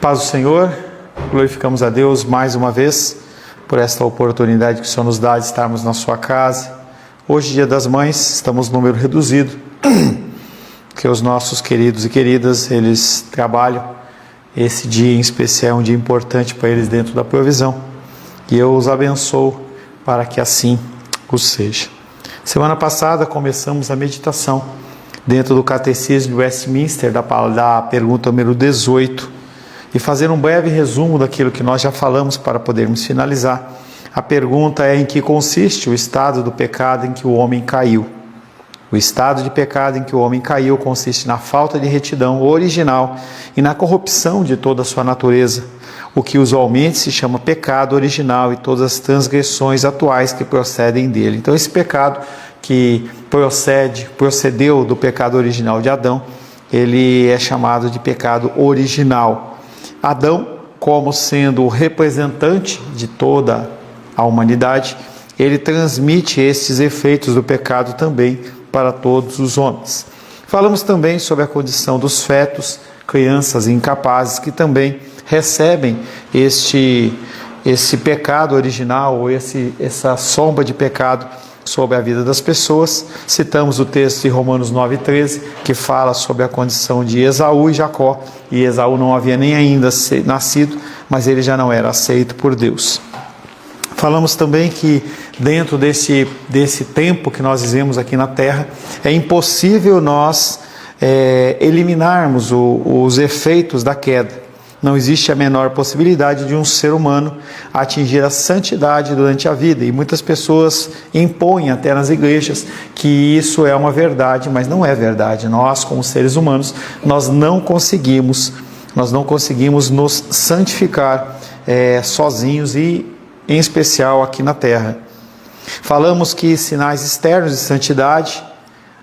Paz do Senhor, glorificamos a Deus mais uma vez por esta oportunidade que o Senhor nos dá de estarmos na sua casa. Hoje, Dia das Mães, estamos no número reduzido, que os nossos queridos e queridas, eles trabalham. Esse dia em especial é um dia importante para eles dentro da provisão. E eu os abençoo para que assim o seja. Semana passada começamos a meditação dentro do Catecismo de Westminster, da pergunta número 18. E fazer um breve resumo daquilo que nós já falamos para podermos finalizar. A pergunta é: em que consiste o estado do pecado em que o homem caiu? O estado de pecado em que o homem caiu consiste na falta de retidão original e na corrupção de toda a sua natureza, o que usualmente se chama pecado original e todas as transgressões atuais que procedem dele. Então, esse pecado que procedeu do pecado original de Adão, ele é chamado de pecado original. Adão, como sendo o representante de toda a humanidade, ele transmite estes efeitos do pecado também para todos os homens. Falamos também sobre a condição dos fetos, crianças incapazes, que também recebem esse pecado original, ou essa sombra de pecado sobre a vida das pessoas. Citamos o texto de Romanos 9,13, que fala sobre a condição de Esaú e Jacó, e Esaú não havia nem ainda nascido, mas ele já não era aceito por Deus. Falamos também que dentro desse tempo que nós vivemos aqui na Terra, é impossível nós eliminarmos os efeitos da queda. Não existe a menor possibilidade de um ser humano atingir a santidade durante a vida. E muitas pessoas impõem até nas igrejas que isso é uma verdade, mas não é verdade. Nós, como seres humanos, nós não conseguimos nos santificar sozinhos e, em especial, aqui na Terra. Falamos que sinais externos de santidade,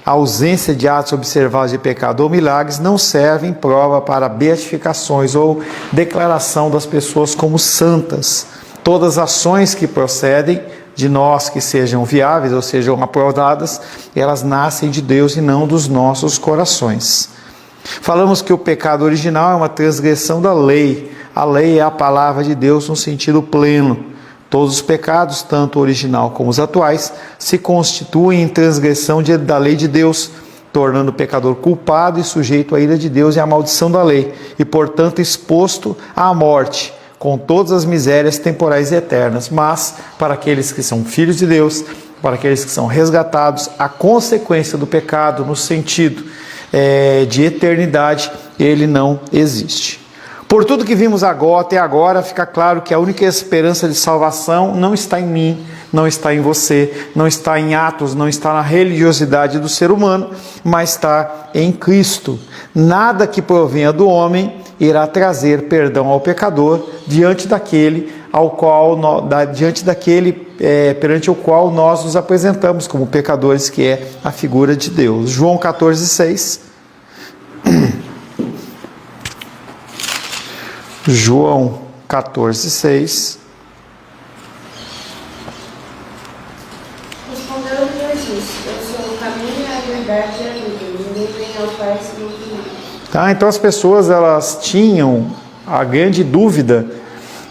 a ausência de atos observados de pecado ou milagres não servem prova para beatificações ou declaração das pessoas como santas. Todas as ações que procedem de nós que sejam viáveis ou sejam aprovadas, elas nascem de Deus e não dos nossos corações. Falamos que o pecado original é uma transgressão da lei. A lei é a palavra de Deus no sentido pleno. Todos os pecados, tanto o original como os atuais, se constituem em transgressão da lei de Deus, tornando o pecador culpado e sujeito à ira de Deus e à maldição da lei, e, portanto, exposto à morte, com todas as misérias temporais e eternas. Mas, para aqueles que são filhos de Deus, para aqueles que são resgatados, a consequência do pecado, no sentido de eternidade, ele não existe. Por tudo que vimos até agora, fica claro que a única esperança de salvação não está em mim, não está em você, não está em atos, não está na religiosidade do ser humano, mas está em Cristo. Nada que provenha do homem irá trazer perdão ao pecador perante o qual nós nos apresentamos como pecadores, que é a figura de Deus. João 14,6. João 14,6. Respondeu-lhe Jesus: eu sou o caminho, a verdade e a vida. Ninguém vem ao Pai senão por mim. Então as pessoas, elas tinham a grande dúvida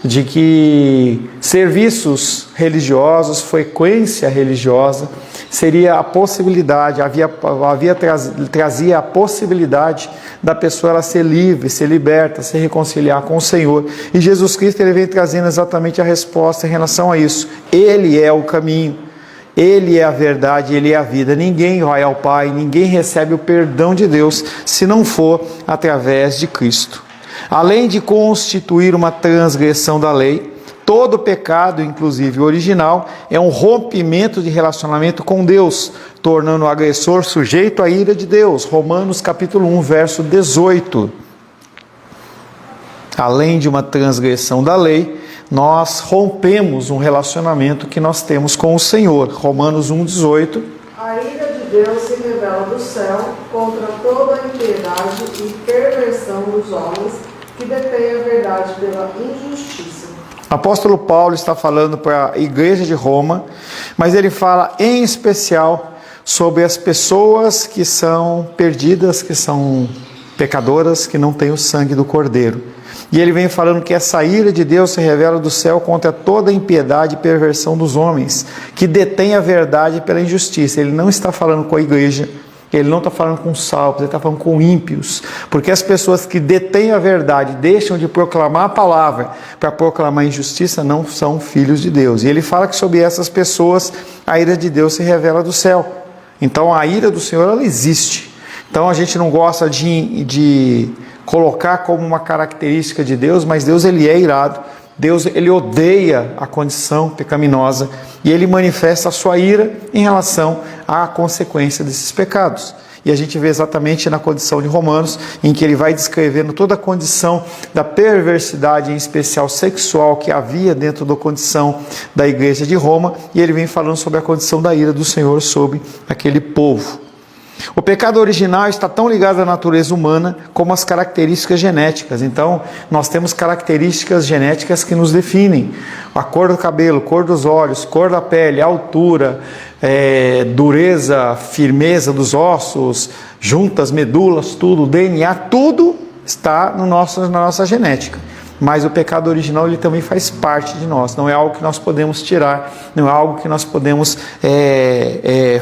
de que serviços religiosos, frequência religiosa, seria a possibilidade, trazia a possibilidade da pessoa ela ser livre, ser liberta, se reconciliar com o Senhor. E Jesus Cristo, ele vem trazendo exatamente a resposta em relação a isso. Ele é o caminho, Ele é a verdade, Ele é a vida. Ninguém vai ao Pai, ninguém recebe o perdão de Deus se não for através de Cristo. Além de constituir uma transgressão da lei, todo pecado, inclusive o original, é um rompimento de relacionamento com Deus, tornando o agressor sujeito à ira de Deus. Romanos capítulo 1, verso 18. Além de uma transgressão da lei, nós rompemos um relacionamento que nós temos com o Senhor. Romanos 1, 18. A ira de Deus se revela do céu contra toda a impiedade e perversão dos homens que detêm a verdade pela injustiça. O apóstolo Paulo está falando para a igreja de Roma, mas ele fala em especial sobre as pessoas que são perdidas, que são pecadoras, que não têm o sangue do Cordeiro. E ele vem falando que essa ira de Deus se revela do céu contra toda a impiedade e perversão dos homens, que detém a verdade pela injustiça. Ele não está falando com a igreja, ele não está falando com salvos, ele está falando com ímpios, porque as pessoas que detêm a verdade, deixam de proclamar a palavra para proclamar a injustiça, não são filhos de Deus. E ele fala que sobre essas pessoas a ira de Deus se revela do céu. Então a ira do Senhor, ela existe. Então a gente não gosta de colocar como uma característica de Deus, mas Deus, ele é irado. Deus, ele odeia a condição pecaminosa e ele manifesta a sua ira em relação à consequência desses pecados. E a gente vê exatamente na condição de Romanos, em que ele vai descrevendo toda a condição da perversidade, em especial sexual, que havia dentro da condição da igreja de Roma, e ele vem falando sobre a condição da ira do Senhor sobre aquele povo. O pecado original está tão ligado à natureza humana como às características genéticas. Então, nós temos características genéticas que nos definem. A cor do cabelo, cor dos olhos, cor da pele, altura, dureza, firmeza dos ossos, juntas, medulas, tudo, DNA, tudo está na nossa genética. Mas o pecado original, ele também faz parte de nós, não é algo que nós podemos tirar, não é algo que nós podemos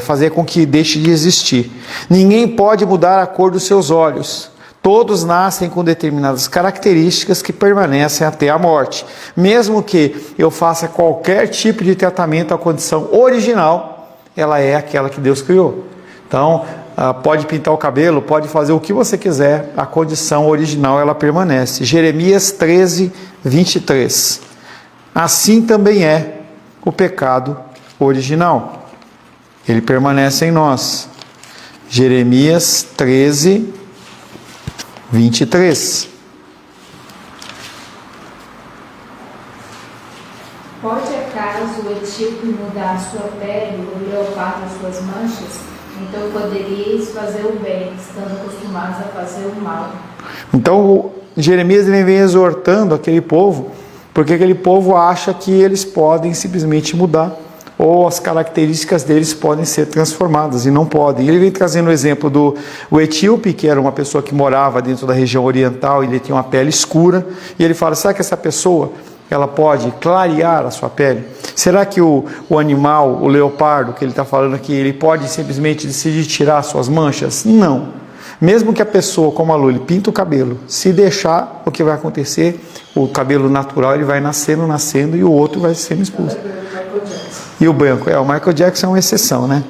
fazer com que deixe de existir. Ninguém pode mudar a cor dos seus olhos, todos nascem com determinadas características que permanecem até a morte. Mesmo que eu faça qualquer tipo de tratamento, a condição original, ela é aquela que Deus criou. Então, pode pintar o cabelo, pode fazer o que você quiser, a condição original ela permanece. Jeremias 13, 23. Assim também é o pecado original. Ele permanece em nós. Jeremias 13, 23. Pode acaso o etíope mudar a sua pele, o leopardo as suas manchas? Então poderíeis fazer o bem, estando acostumados a fazer o mal. Então Jeremias ele vem exortando aquele povo, porque aquele povo acha que eles podem simplesmente mudar, ou as características deles podem ser transformadas, e não podem. Ele vem trazendo o exemplo do etíope, que era uma pessoa que morava dentro da região oriental, e ele tinha uma pele escura, e ele fala, será que essa pessoa ela pode clarear a sua pele? Será que o animal, o leopardo, que ele está falando aqui, ele pode simplesmente decidir tirar suas manchas? Não. Mesmo que a pessoa, como a Lu, ele pinta o cabelo, se deixar, o que vai acontecer? O cabelo natural ele vai nascendo e o outro vai sendo expulso. E o branco? O Michael Jackson é uma exceção, né?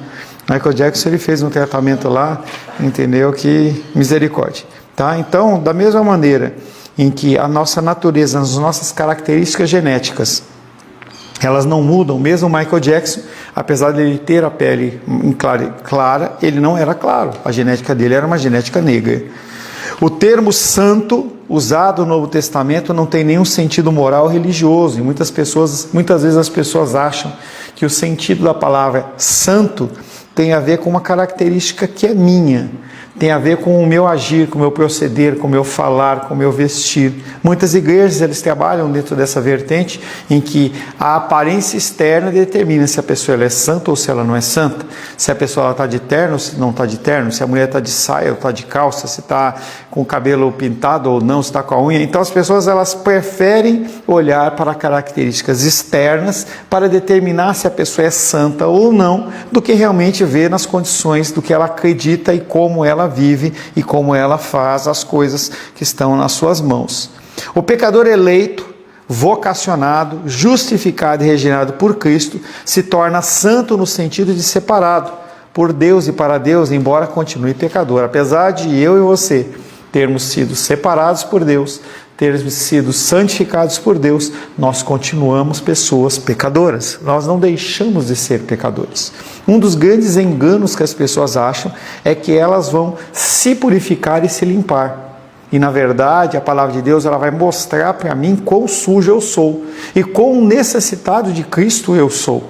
Michael Jackson ele fez um tratamento lá, entendeu? Que misericórdia. Tá? Então, da mesma maneira em que a nossa natureza, as nossas características genéticas, elas não mudam, mesmo o Michael Jackson, apesar de ele ter a pele clara, ele não era claro, a genética dele era uma genética negra. O termo santo, usado no Novo Testamento, não tem nenhum sentido moral ou religioso, e muitas vezes as pessoas acham que o sentido da palavra santo tem a ver com uma característica que é minha, tem a ver com o meu agir, com o meu proceder, com o meu falar, com o meu vestir. Muitas igrejas eles trabalham dentro dessa vertente em que a aparência externa determina se a pessoa ela é santa ou se ela não é santa, se a pessoa está de terno ou se não está de terno, se a mulher está de saia ou está de calça, se está com o cabelo pintado ou não, se está com a unha. Então as pessoas elas preferem olhar para características externas para determinar se a pessoa é santa ou não, do que realmente ver nas condições do que ela acredita e como ela vive e como ela faz as coisas que estão nas suas mãos. O pecador eleito, vocacionado, justificado e regenerado por Cristo se torna santo no sentido de separado por Deus e para Deus, embora continue pecador. Apesar de eu e você termos sido separados por Deus, termos sido santificados por Deus, nós continuamos pessoas pecadoras. Nós não deixamos de ser pecadores. Um dos grandes enganos que as pessoas acham é que elas vão se purificar e se limpar. E na verdade, a palavra de Deus ela vai mostrar para mim quão sujo eu sou e quão necessitado de Cristo eu sou.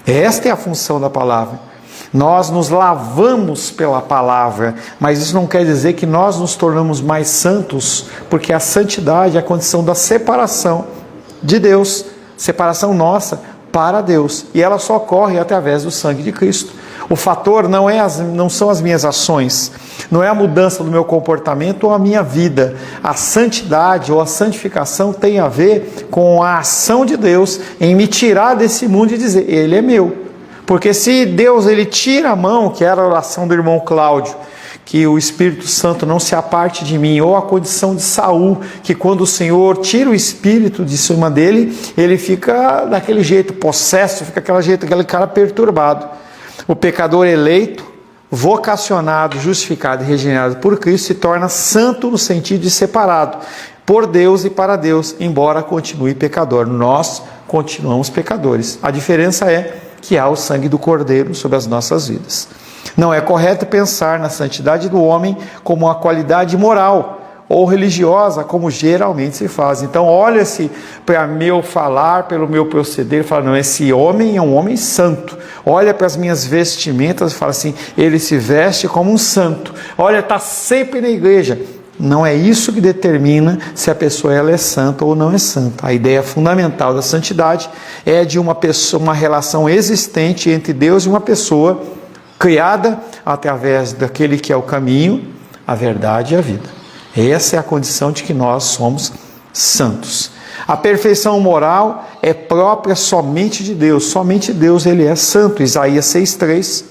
Esta é a função da palavra. Nós nos lavamos pela palavra, mas isso não quer dizer que nós nos tornamos mais santos, porque a santidade é a condição da separação de Deus, separação nossa para Deus, e ela só ocorre através do sangue de Cristo. O fator não são as minhas ações, não é a mudança do meu comportamento ou a minha vida. A santidade ou a santificação tem a ver com a ação de Deus em me tirar desse mundo e dizer, ele é meu. Porque se Deus ele tira a mão, que era a oração do irmão Cláudio, que o Espírito Santo não se aparte de mim, ou a condição de Saul, que quando o Senhor tira o Espírito de cima dele, ele fica daquele jeito possesso, fica aquele cara perturbado. O pecador eleito, vocacionado, justificado e regenerado por Cristo se torna santo no sentido de separado por Deus e para Deus, embora continue pecador. Nós continuamos pecadores. A diferença é que há o sangue do Cordeiro sobre as nossas vidas. Não é correto pensar na santidade do homem como uma qualidade moral ou religiosa, como geralmente se faz. Então, olha-se para meu falar, pelo meu proceder, e fala, não, esse homem é um homem santo. Olha para as minhas vestimentas e fala assim, ele se veste como um santo. Olha, está sempre na igreja. Não é isso que determina se a pessoa ela é santa ou não é santa. A ideia fundamental da santidade é de uma relação existente entre Deus e uma pessoa criada através daquele que é o caminho, a verdade e a vida. Essa é a condição de que nós somos santos. A perfeição moral é própria somente de Deus. Somente Deus ele é santo. Isaías 6:3.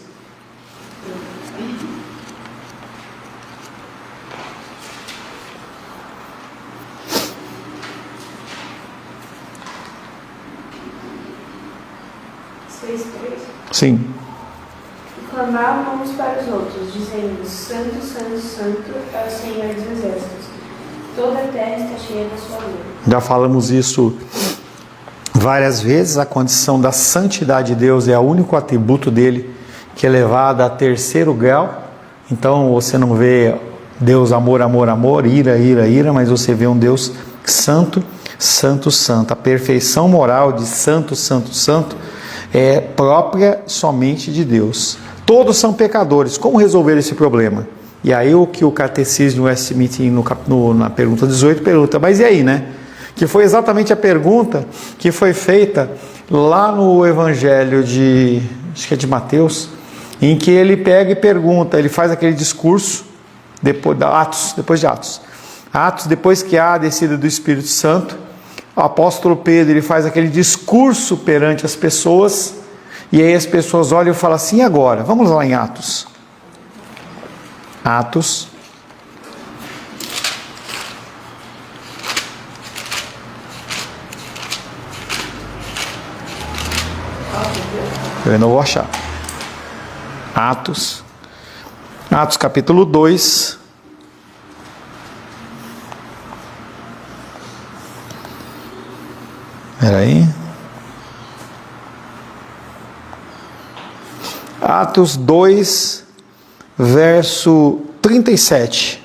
Sim. Clamavam uns para os outros, dizendo, Santo, Santo, Santo é o Senhor dos Exércitos. Toda a terra está cheia da sua glória. Já falamos isso várias vezes. A condição da santidade de Deus é o único atributo dele que é levado a terceiro grau. Então você não vê Deus amor, amor, amor, ira, ira, ira, mas você vê um Deus santo, santo, santo. A perfeição moral de santo, santo, santo é própria somente de Deus. Todos são pecadores. Como resolver esse problema? E aí o que o catecismo do Westminster na pergunta 18 pergunta, mas e aí, né? Que foi exatamente a pergunta que foi feita lá no Evangelho acho que é de Mateus, em que ele pega e pergunta, ele faz aquele discurso depois de Atos. Atos, depois que há a descida do Espírito Santo, o apóstolo Pedro ele faz aquele discurso perante as pessoas, e aí as pessoas olham e falam assim, e agora? Vamos lá em Atos. Atos. Eu não vou achar. Atos capítulo 2. Espera aí. Atos 2, verso 37.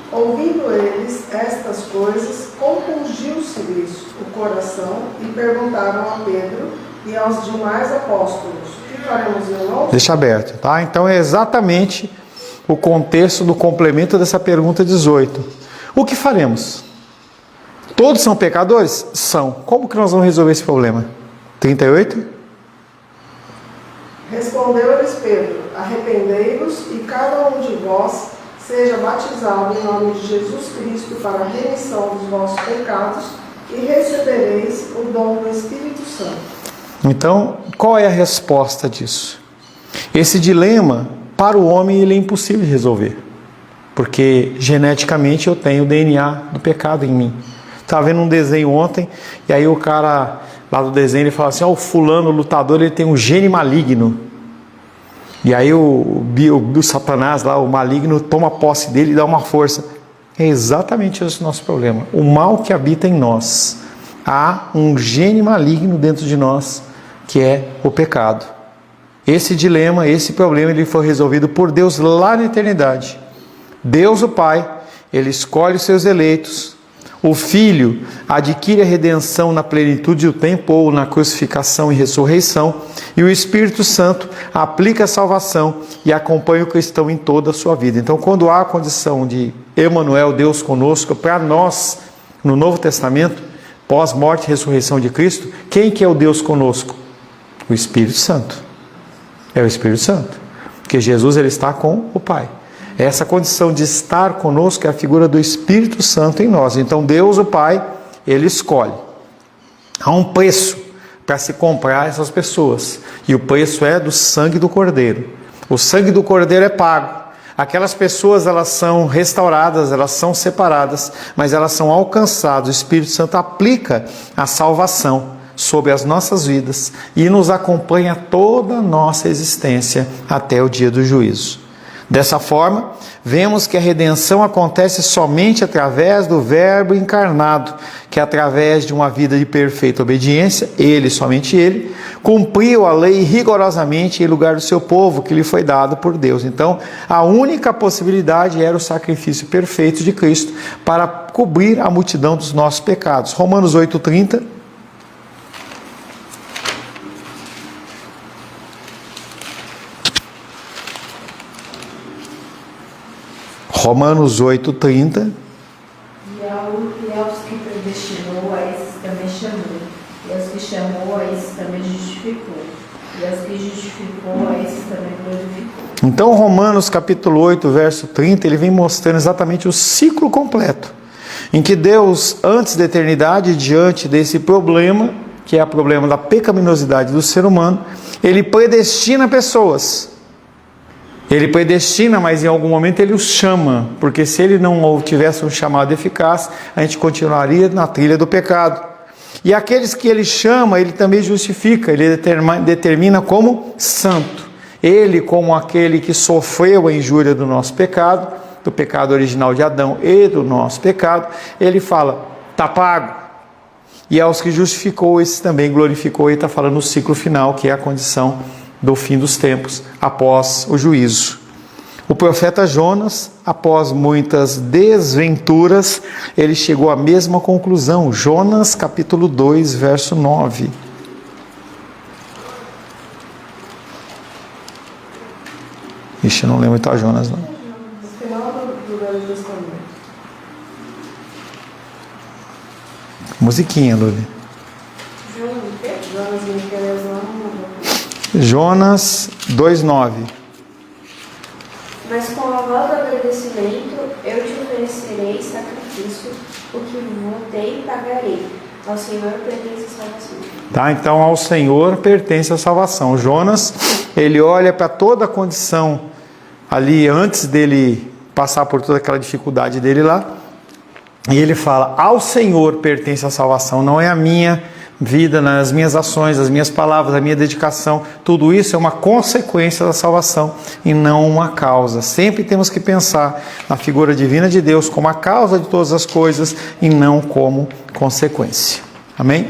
Ouvindo eles estas coisas, compungiu-se-lhes o coração e perguntaram a Pedro e aos demais apóstolos, que faremos, irmãos? Deixa aberto, tá? Então é exatamente o contexto do complemento dessa pergunta 18. O que faremos? Todos são pecadores? São. Como que nós vamos resolver esse problema? 38? Respondeu-lhes Pedro, arrependei-vos e cada um de vós seja batizado em nome de Jesus Cristo para a remissão dos vossos pecados e recebereis o dom do Espírito Santo. Então, qual é a resposta disso? Esse dilema, para o homem, ele é impossível de resolver. Porque, geneticamente, eu tenho o DNA do pecado em mim. Estava vendo um desenho ontem, e aí o cara lá do desenho, ele fala assim, o fulano, o lutador, ele tem um gene maligno. E aí o Satanás lá, o maligno, toma posse dele e dá uma força. É exatamente esse o nosso problema. O mal que habita em nós. Há um gene maligno dentro de nós, que é o pecado. Esse dilema, esse problema, ele foi resolvido por Deus lá na eternidade. Deus, o Pai, ele escolhe os seus eleitos. O Filho adquire a redenção na plenitude do tempo ou na crucificação e ressurreição. E o Espírito Santo aplica a salvação e acompanha o cristão em toda a sua vida. Então, quando há a condição de Emanuel, Deus conosco, para nós, no Novo Testamento, pós-morte e ressurreição de Cristo, quem que é o Deus conosco? O Espírito Santo. É o Espírito Santo. Porque Jesus ele está com o Pai. Essa condição de estar conosco é a figura do Espírito Santo em nós. Então Deus, o Pai, ele escolhe. Há um preço para se comprar essas pessoas. E o preço é do sangue do Cordeiro. O sangue do Cordeiro é pago. Aquelas pessoas, elas são restauradas, elas são separadas, mas elas são alcançadas. O Espírito Santo aplica a salvação sobre as nossas vidas e nos acompanha toda a nossa existência até o dia do juízo. Dessa forma, vemos que a redenção acontece somente através do Verbo encarnado, que através de uma vida de perfeita obediência, ele, somente ele, cumpriu a lei rigorosamente em lugar do seu povo, que lhe foi dado por Deus. Então, a única possibilidade era o sacrifício perfeito de Cristo para cobrir a multidão dos nossos pecados. Romanos 8:30. Romanos 8:30. E aos que predestinou, a esses também chamou. E aos que chamou, a esses também justificou. E aos que justificou, a esses também glorificou. Então, Romanos capítulo 8, verso 30, ele vem mostrando exatamente o ciclo completo, em que Deus, antes da eternidade, diante desse problema, que é o problema da pecaminosidade do ser humano, ele predestina pessoas. Ele predestina, mas em algum momento ele os chama, porque se ele não tivesse um chamado eficaz, a gente continuaria na trilha do pecado. E aqueles que ele chama, ele também justifica, ele determina como santo. Ele, como aquele que sofreu a injúria do nosso pecado, do pecado original de Adão e do nosso pecado, ele fala, está pago. E aos que justificou, esses também glorificou, e está falando no ciclo final, que é a condição do fim dos tempos, após o juízo. O profeta Jonas, após muitas desventuras, ele chegou à mesma conclusão. Jonas, capítulo 2, verso 9. Ixi, eu não lembro muito a Jonas, não. No final do Velho Testamento. Musiquinha, Luli. Jonas e Miqueias não. Jonas 2,9. Mas com a voz do agradecimento, eu te oferecerei sacrifício, o que votei pagarei. Ao Senhor pertence a salvação. Tá, então ao Senhor pertence a salvação. Jonas, ele olha para toda a condição ali antes dele passar por toda aquela dificuldade dele lá, e ele fala, ao Senhor pertence a salvação, não é a minha vida, nas minhas ações, as minhas palavras, a minha dedicação, tudo isso é uma consequência da salvação e não uma causa. Sempre temos que pensar na figura divina de Deus como a causa de todas as coisas e não como consequência. Amém?